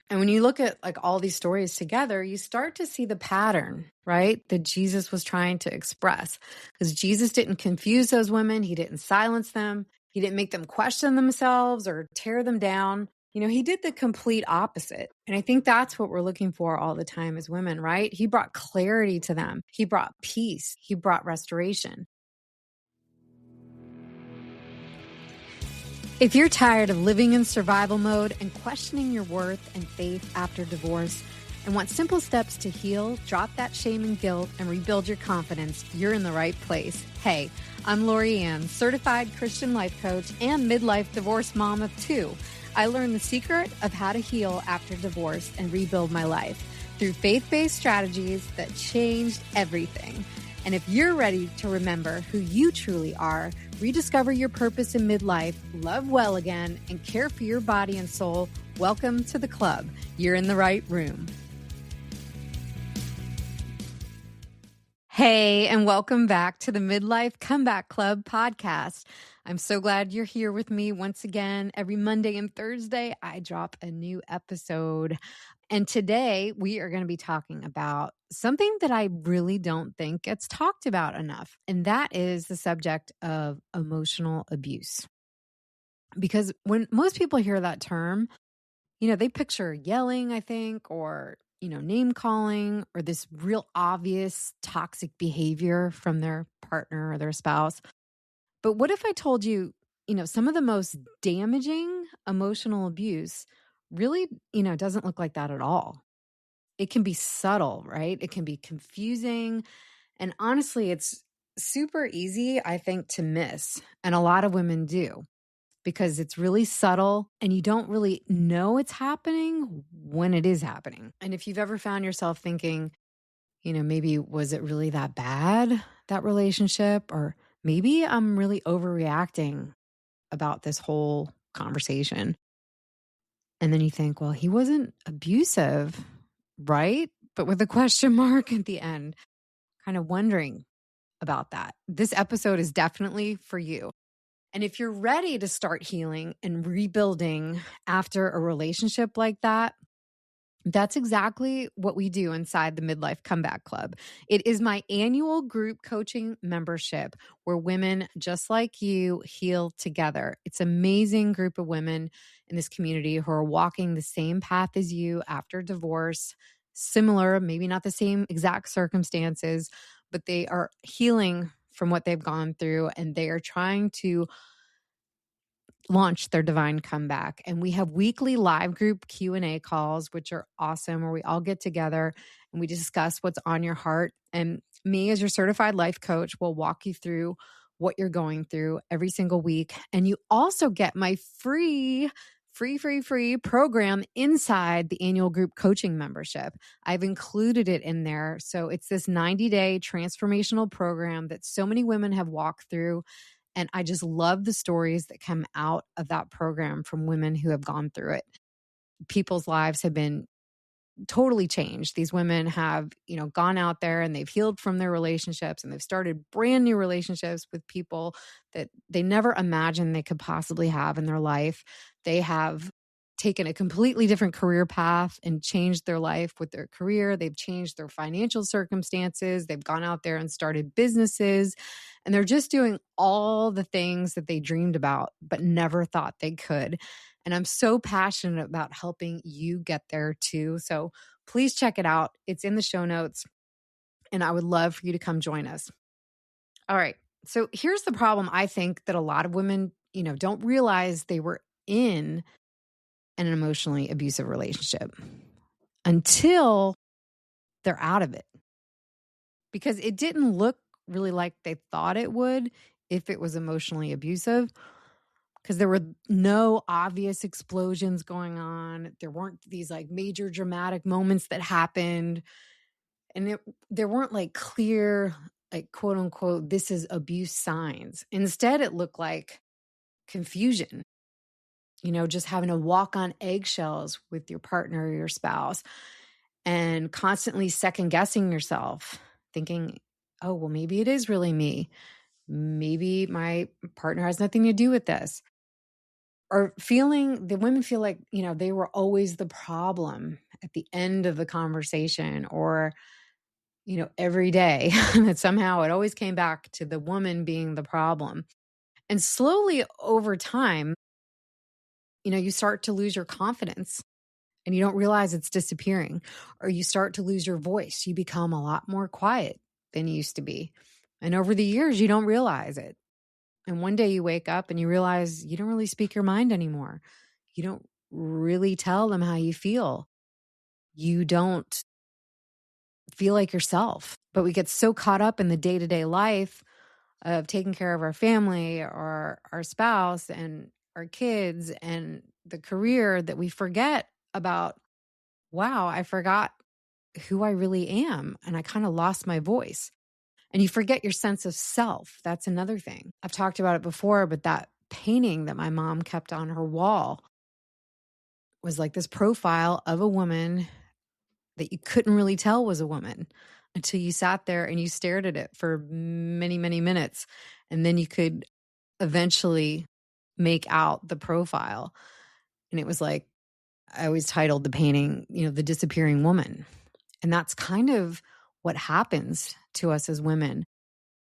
And when you look at like all these stories together, you start to see the pattern, right? That Jesus was trying to express. Because Jesus didn't confuse those women. He didn't silence them. He didn't make them question themselves or tear them down. He did the complete opposite. And I think that's what we're looking for all the time as women, right? He brought clarity to them. He brought peace. He brought restoration. If you're tired of living in survival mode and questioning your worth and faith after divorce and want simple steps to heal, drop that shame and guilt, and rebuild your confidence, you're in the right place. Hey, I'm Lori Ann, certified Christian life coach and midlife divorce mom of 2. I learned the secret of how to heal after divorce and rebuild my life through faith-based strategies that changed everything. And if you're ready to remember who you truly are, rediscover your purpose in midlife, love well again, and care for your body and soul, welcome to the club. You're in the right room. Hey, and welcome back to the Midlife Comeback Club Podcast. I'm so glad you're here with me once again. Every Monday and Thursday, I drop a new episode. And today we are going to be talking about something that I really don't think gets talked about enough. And that is the subject of emotional abuse. Because when most people hear that term, they picture yelling, I think, or, name calling, or this real obvious toxic behavior from their partner or their spouse. But what if I told you, some of the most damaging emotional abuse really, doesn't look like that at all. It can be subtle, right? It can be confusing. And honestly, it's super easy, I think, to miss. And a lot of women do because it's really subtle and you don't really know it's happening when it is happening. And if you've ever found yourself thinking, maybe was it really that bad, that relationship? Or maybe I'm really overreacting about this whole conversation. And then you think, well, he wasn't abusive, right? But with a question mark at the end, kind of wondering about that. This episode is definitely for you. And if you're ready to start healing and rebuilding after a relationship like that, that's exactly what we do inside the Midlife Comeback Club. It is my annual group coaching membership where women just like you heal together. It's an amazing group of women in this community who are walking the same path as you after divorce, similar, maybe not the same exact circumstances, but they are healing from what they've gone through and they are trying to launch their divine comeback. And we have weekly live group Q&A calls, which are awesome, where we all get together and we discuss what's on your heart. And me as your certified life coach will walk you through what you're going through every single week. And you also get my free program inside the annual group coaching membership. I've included it in there. So it's this 90-day transformational program that so many women have walked through. And I just love the stories that come out of that program from women who have gone through it. People's lives have been totally changed. These women have, gone out there and they've healed from their relationships and they've started brand new relationships with people that they never imagined they could possibly have in their life. They have taken a completely different career path and changed their life with their career. They've changed their financial circumstances. They've gone out there and started businesses. And they're just doing all the things that they dreamed about, but never thought they could. And I'm so passionate about helping you get there too. So please check it out. It's in the show notes. And I would love for you to come join us. All right. So here's the problem I think that a lot of women, don't realize they were in an emotionally abusive relationship until they're out of it. Because it didn't look really like they thought it would if it was emotionally abusive. Because there were no obvious explosions going on. There weren't these like major dramatic moments that happened. And there weren't like clear, like quote unquote, this is abuse signs. Instead, it looked like confusion. Just having to walk on eggshells with your partner or your spouse and constantly second guessing yourself, thinking, oh, well, maybe it is really me. Maybe my partner has nothing to do with this. or the women feel like, they were always the problem at the end of the conversation, or, every day, that somehow it always came back to the woman being the problem. And slowly over time, you start to lose your confidence and you don't realize it's disappearing, or you start to lose your voice. You become a lot more quiet than you used to be. And over the years, you don't realize it. And one day you wake up and you realize you don't really speak your mind anymore. You don't really tell them how you feel. You don't feel like yourself. But we get so caught up in the day-to-day life of taking care of our family or our spouse and our kids and the career that we forget about, wow, I forgot who I really am. And I kind of lost my voice. And you forget your sense of self. That's another thing. I've talked about it before, but that painting that my mom kept on her wall was like this profile of a woman that you couldn't really tell was a woman until you sat there and you stared at it for many, many minutes. And then you could eventually make out the profile. And it was like, I always titled the painting, The Disappearing Woman. And that's kind of what happens to us as women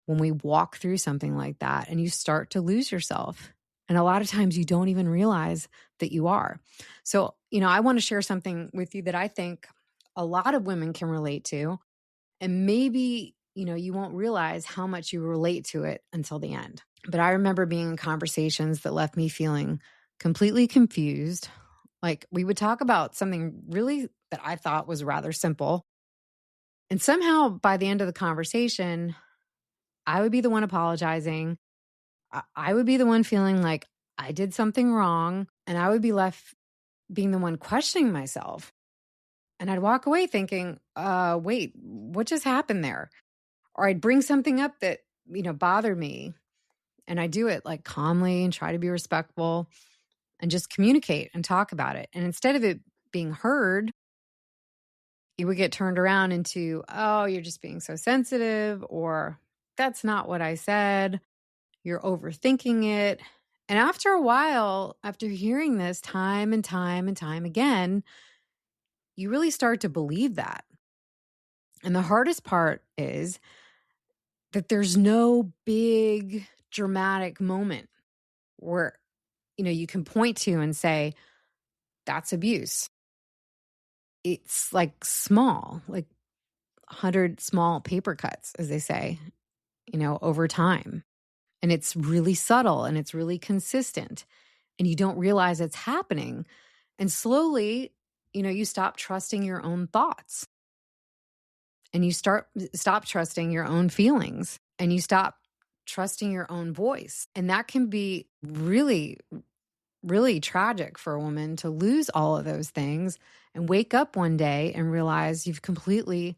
when we walk through something like that and you start to lose yourself. And a lot of times you don't even realize that you are. So, I want to share something with you that I think a lot of women can relate to. And maybe, you won't realize how much you relate to it until the end. But I remember being in conversations that left me feeling completely confused. Like we would talk about something really that I thought was rather simple. And somehow by the end of the conversation, I would be the one apologizing. I would be the one feeling like I did something wrong. And I would be left being the one questioning myself. And I'd walk away thinking, wait, what just happened there? Or I'd bring something up that, bothered me. And I do it like calmly and try to be respectful and just communicate and talk about it. And instead of it being heard, it would get turned around into, oh, you're just being so sensitive, or that's not what I said. You're overthinking it. And after a while, after hearing this time and time and time again, you really start to believe that. And the hardest part is that there's no big dramatic moment where, you can point to and say, that's abuse. It's like small, like 100 small paper cuts, as they say, over time. And it's really subtle and it's really consistent. And you don't realize it's happening. And slowly, you stop trusting your own thoughts. And you stop trusting your own feelings. And you stop trusting your own voice. And that can be really, really tragic for a woman to lose all of those things and wake up one day and realize you've completely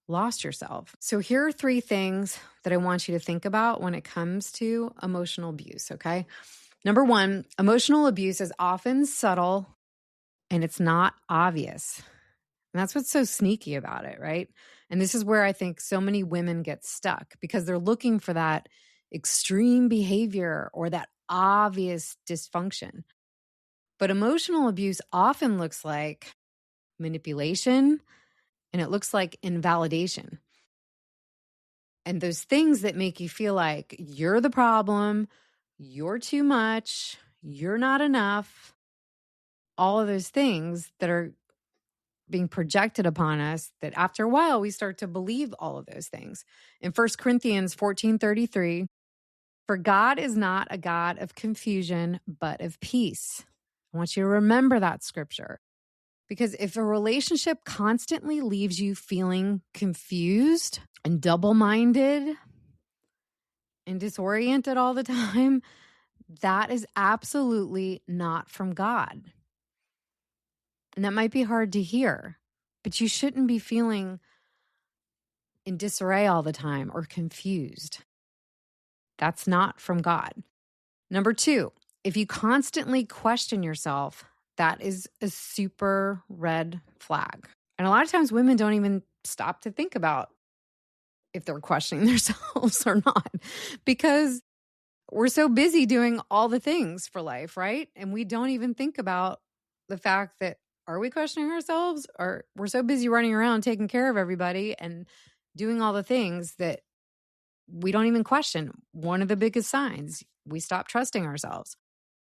lost yourself. So here are 3 things that I want you to think about when it comes to emotional abuse, okay? Number 1, emotional abuse is often subtle and it's not obvious. And that's what's so sneaky about it, right? And this is where I think so many women get stuck because they're looking for that extreme behavior or that obvious dysfunction. But emotional abuse often looks like manipulation and it looks like invalidation. And those things that make you feel like you're the problem, you're too much, you're not enough, all of those things that are being projected upon us, that after a while we start to believe all of those things. In 1 Corinthians 14:33, for God is not a God of confusion, but of peace. I want you to remember that scripture. Because if a relationship constantly leaves you feeling confused and double-minded and disoriented all the time, that is absolutely not from God. And that might be hard to hear, but you shouldn't be feeling in disarray all the time or confused. That's not from God. Number 2, if you constantly question yourself, that is a super red flag. And a lot of times women don't even stop to think about if they're questioning themselves or not, because we're so busy doing all the things for life, right? And we don't even think about the fact that, are we questioning ourselves? Or we're so busy running around taking care of everybody and doing all the things that we don't even question. One of the biggest signs, we stop trusting ourselves.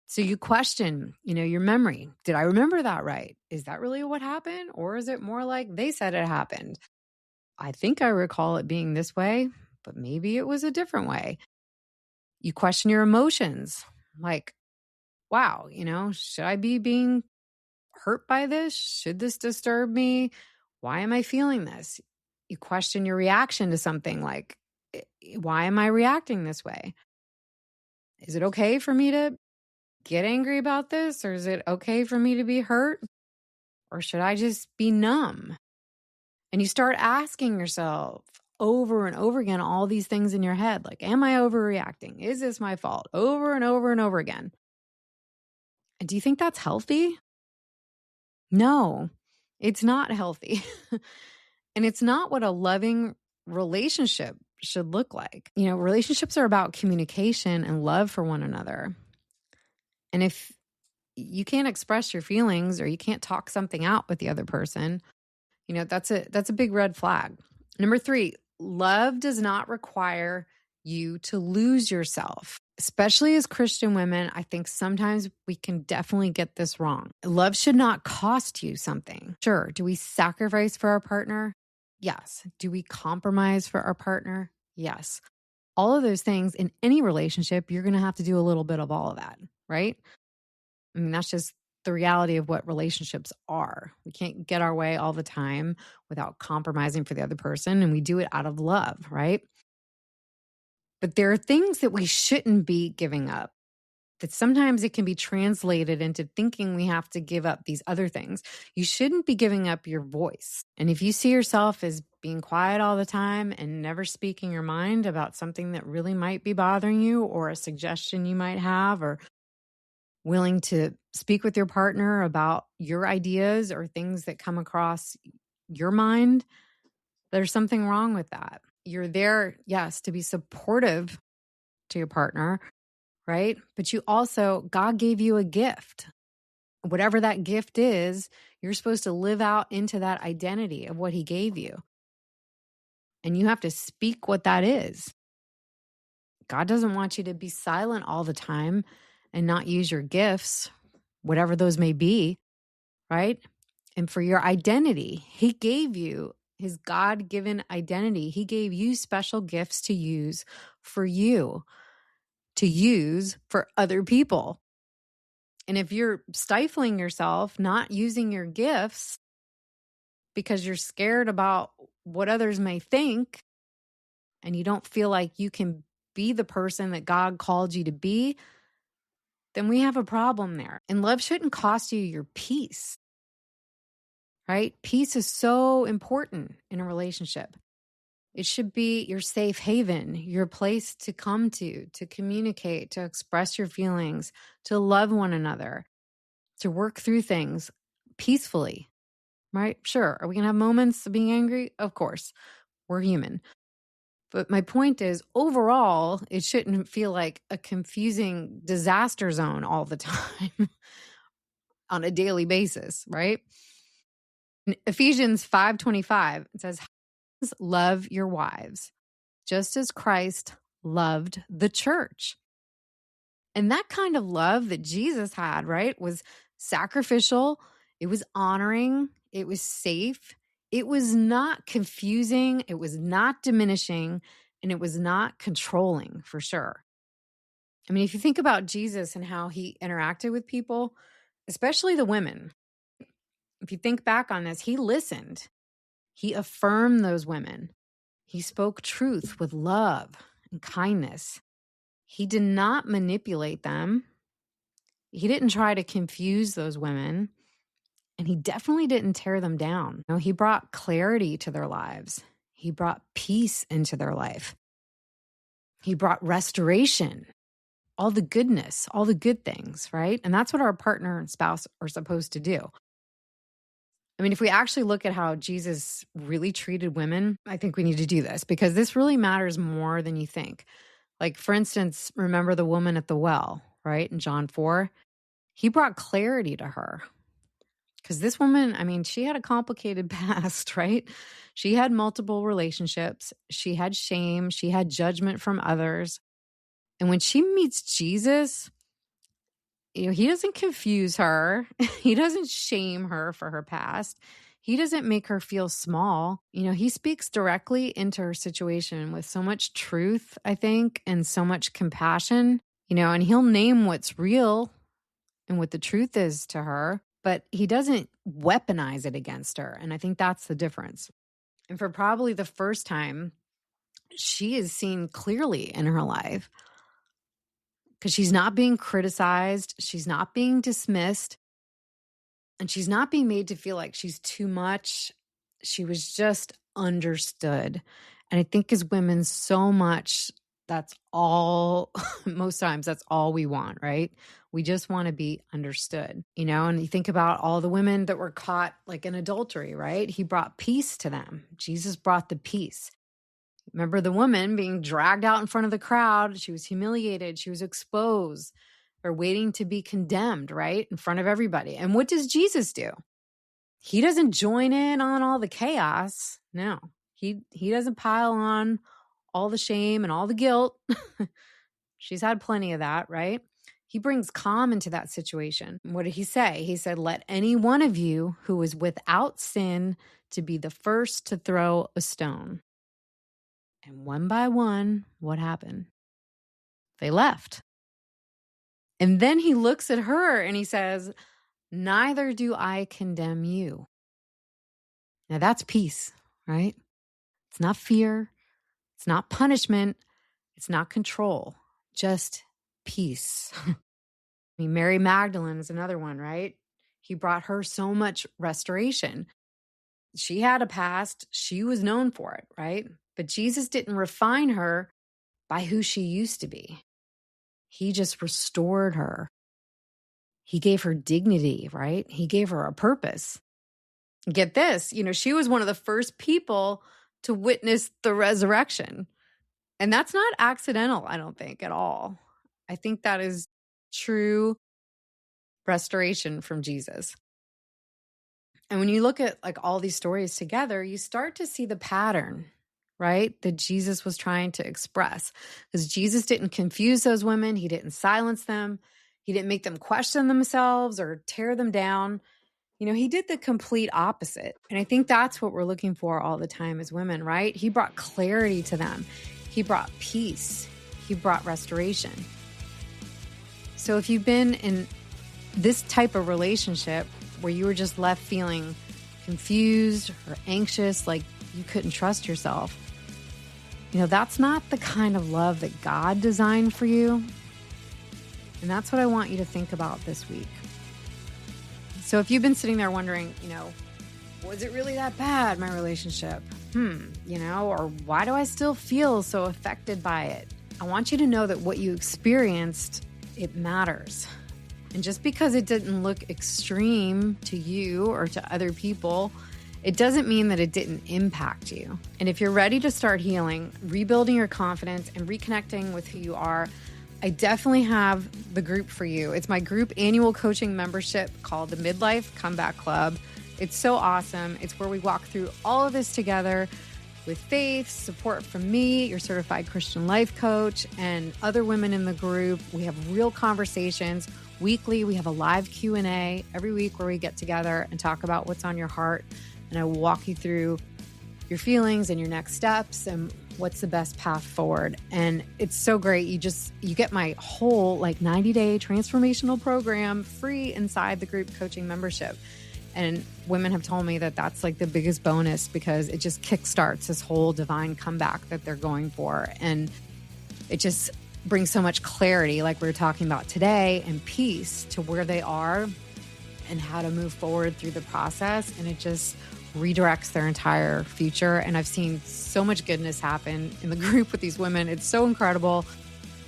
So you question, your memory. Did I remember that right? Is that really what happened? Or is it more like they said it happened? I think I recall it being this way, but maybe it was a different way. You question your emotions. Like, wow, should I be being hurt by this? Should this disturb me? Why am I feeling this? You question your reaction to something like, why am I reacting this way? Is it okay for me to get angry about this? Or is it okay for me to be hurt? Or should I just be numb? And you start asking yourself over and over again all these things in your head. Like, am I overreacting? Is this my fault? Over and over and over again. And do you think that's healthy? No, it's not healthy. And it's not what a loving relationship should look like. Relationships are about communication and love for one another. And if you can't express your feelings or you can't talk something out with the other person, that's a big red flag. Number 3, love does not require you to lose yourself. Especially as Christian women, I think sometimes we can definitely get this wrong. Love should not cost you something. Sure, do we sacrifice for our partner? Yes. Do we compromise for our partner? Yes. All of those things in any relationship, you're going to have to do a little bit of all of that, right? I mean, that's just the reality of what relationships are. We can't get our way all the time without compromising for the other person, and we do it out of love, right? But there are things that we shouldn't be giving up. That sometimes it can be translated into thinking we have to give up these other things. You shouldn't be giving up your voice. And if you see yourself as being quiet all the time and never speaking your mind about something that really might be bothering you or a suggestion you might have, or willing to speak with your partner about your ideas or things that come across your mind, there's something wrong with that. You're there, yes, to be supportive to your partner, right? But God gave you a gift. Whatever that gift is, you're supposed to live out into that identity of what he gave you. And you have to speak what that is. God doesn't want you to be silent all the time and not use your gifts, whatever those may be, right? And for your identity, he gave you his God-given identity. He gave you special gifts to use for you, to use for other people. And if you're stifling yourself, not using your gifts because you're scared about what others may think, and you don't feel like you can be the person that God called you to be, then we have a problem there. And love shouldn't cost you your peace, right? Peace is so important in a relationship. It should be your safe haven, your place to come to communicate, to express your feelings, to love one another, to work through things peacefully, right? Sure. Are we going to have moments of being angry? Of course. We're human. But my point is, overall, it shouldn't feel like a confusing disaster zone all the time on a daily basis, right? In Ephesians 5:25, it says, love your wives, just as Christ loved the church. And that kind of love that Jesus had, right, was sacrificial. It was honoring. It was safe. It was not confusing. It was not diminishing. And it was not controlling, for sure. I mean, if you think about Jesus and how he interacted with people, especially the women, if you think back on this, he listened. He affirmed those women. He spoke truth with love and kindness. He did not manipulate them. He didn't try to confuse those women. And he definitely didn't tear them down. No, he brought clarity to their lives. He brought peace into their life. He brought restoration, all the goodness, all the good things, right? And that's what our partner and spouse are supposed to do. I mean, if we actually look at how Jesus really treated women, I think we need to do this because this really matters more than you think. Like, for instance, remember the woman at the well, right? In John 4, he brought clarity to her. Because this woman, I mean, she had a complicated past, right? She had multiple relationships. She had shame. She had judgment from others. And when she meets Jesus, he doesn't confuse her. He doesn't shame her for her past. He doesn't make her feel small. He speaks directly into her situation with so much truth, I think, and so much compassion, and he'll name what's real and what the truth is to her, but he doesn't weaponize it against her. And I think that's the difference. And for probably the first time, she is seen clearly in her life because she's not being criticized. She's not being dismissed. And she's not being made to feel like she's too much. She was just understood. And I think as women, so much, that's all, most times that's all we want, right? We just want to be understood, and you think about all the women that were caught like in adultery, right? He brought peace to them. Jesus brought the peace. Remember the woman being dragged out in front of the crowd. She was humiliated. She was exposed or waiting to be condemned, right? In front of everybody. And what does Jesus do? He doesn't join in on all the chaos. No, he doesn't pile on all the shame and all the guilt. She's had plenty of that, right? He brings calm into that situation. What did he say? He said, let any one of you who is without sin to be the first to throw a stone. And one by one, what happened? They left. And then he looks at her and he says, neither do I condemn you. Now that's peace, right? It's not fear. It's not punishment. It's not control. Just peace. I mean, Mary Magdalene is another one, right? He brought her so much restoration. She had a past. She was known for it, right? But Jesus didn't refine her by who she used to be. He just restored her. He gave her dignity, right? He gave her a purpose. Get this, she was one of the first people to witness the resurrection. And that's not accidental, I don't think, at all. I think that is true restoration from Jesus. And when you look at like all these stories together, you start to see the pattern, right? That Jesus was trying to express. Because Jesus didn't confuse those women. He didn't silence them. He didn't make them question themselves or tear them down. He did the complete opposite. And I think that's what we're looking for all the time as women, right? He brought clarity to them. He brought peace. He brought restoration. So if you've been in this type of relationship where you were just left feeling confused or anxious, like you couldn't trust yourself, that's not the kind of love that God designed for you. And that's what I want you to think about this week. So if you've been sitting there wondering, was it really that bad, my relationship? Or why do I still feel so affected by it? I want you to know that what you experienced, it matters. And just because it didn't look extreme to you or to other people, it doesn't mean that it didn't impact you. And if you're ready to start healing, rebuilding your confidence, and reconnecting with who you are, I definitely have the group for you. It's my group annual coaching membership called the Midlife Comeback Club. It's so awesome. It's where we walk through all of this together with faith, support from me, your certified Christian life coach, and other women in the group. We have real conversations. Weekly, we have a live Q&A every week where we get together and talk about what's on your heart. And I walk you through your feelings and your next steps and what's the best path forward. And it's so great. You get my whole 90-day transformational program free inside the group coaching membership. And women have told me that that's the biggest bonus because it just kickstarts this whole divine comeback that they're going for. And it just brings so much clarity, like we were talking about today, and peace to where they are and how to move forward through the process. And it just redirects their entire future. And I've seen so much goodness happen in the group with these women. It's so incredible.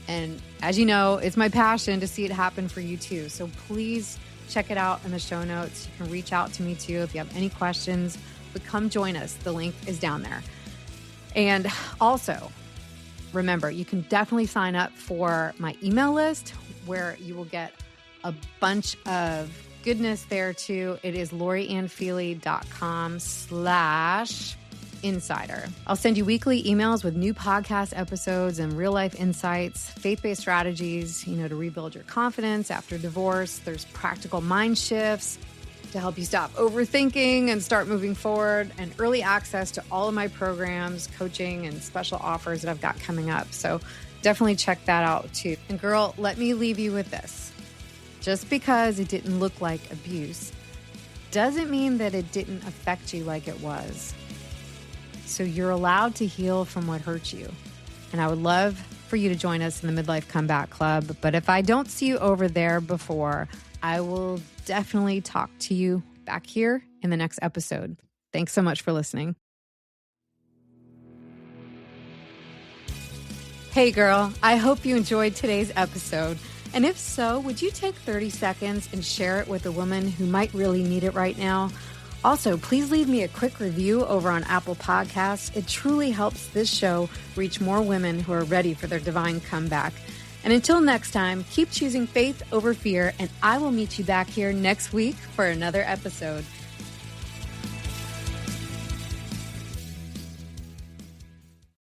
And as you know, it's my passion to see it happen for you too. So please check it out in the show notes. You can reach out to me too if you have any questions, but come join us. The link is down there. And also, remember, you can definitely sign up for my email list where you will get a bunch of goodness there too. It is loriannfeely.com/insider. I'll send you weekly emails with new podcast episodes and real life insights, faith-based strategies, to rebuild your confidence after divorce. There's practical mind shifts to help you stop overthinking and start moving forward, and early access to all of my programs, coaching, and special offers that I've got coming up. So definitely check that out too. And girl, let me leave you with this. Just because it didn't look like abuse doesn't mean that it didn't affect you like it was. So you're allowed to heal from what hurt you. And I would love for you to join us in the Midlife Comeback Club. But if I don't see you over there before, I will definitely talk to you back here in the next episode. Thanks so much for listening. Hey girl, I hope you enjoyed today's episode. And if so, would you take 30 seconds and share it with a woman who might really need it right now? Also, please leave me a quick review over on Apple Podcasts. It truly helps this show reach more women who are ready for their divine comeback. And until next time, keep choosing faith over fear, and I will meet you back here next week for another episode.